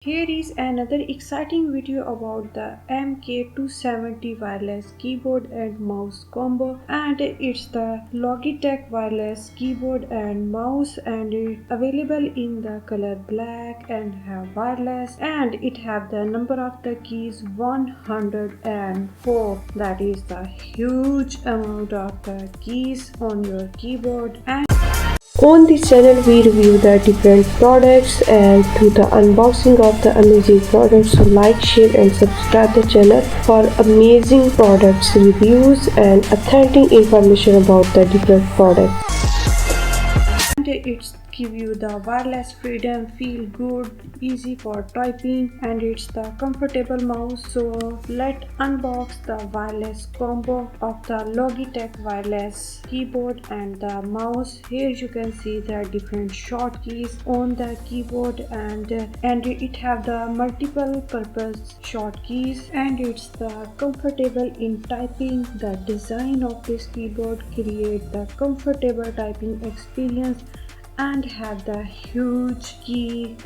Here is another exciting video about the MK270 wireless keyboard and mouse combo, and it's the Logitech wireless keyboard and mouse, and it's available in the color black and have wireless, and it have the number of the keys 104. That is the huge amount of the keys on your keyboard. And on this channel we review the different products and do the unboxing of the amazing products. So like, share and subscribe the channel for amazing products reviews and authentic information about the different products. And it's give you the wireless freedom, feel good, easy for typing, and it's the comfortable mouse. So let's unbox the wireless combo of the Logitech wireless keyboard and the mouse. Here you can see the different shortkeys on the keyboard, and it have the multiple purpose shortkeys, and it's the comfortable in typing. The design of this keyboard create the comfortable typing experience and have the huge keys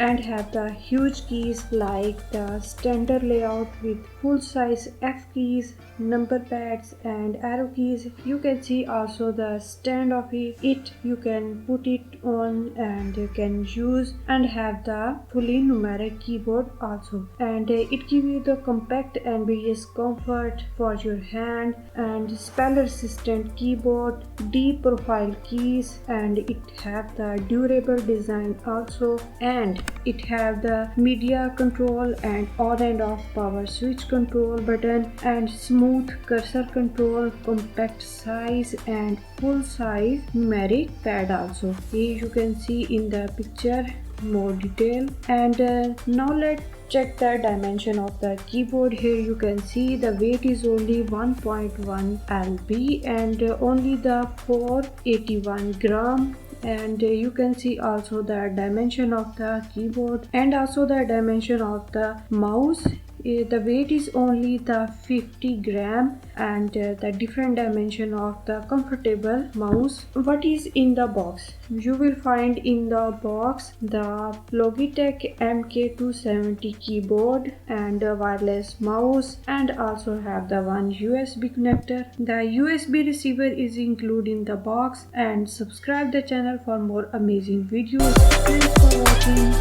like the standard layout with full size F keys, number pads and arrow keys. You can see also the stand of it, you can put it on and you can use, and have the fully numeric keyboard also, and it give you the compact ambitious comfort for your hand, and spell resistant keyboard, deep profile keys, and it have the durable design also, and it have the media control and on and off power switch control button, and smooth cursor control, compact size and full size numeric pad also. Here you can see in the picture more detail. And now let's check the dimension of the keyboard. Here you can see the weight is only 1.1 lb and only the 481 gram, and you can see also the dimension of the keyboard and also the dimension of the mouse. The weight is only the 50 gram, and the different dimension of the comfortable mouse. What is in the box? You will find in the box the Logitech MK270 keyboard and a wireless mouse, and also have the one USB connector. The USB receiver is included in the box, and subscribe the channel for more amazing videos. Thanks for watching.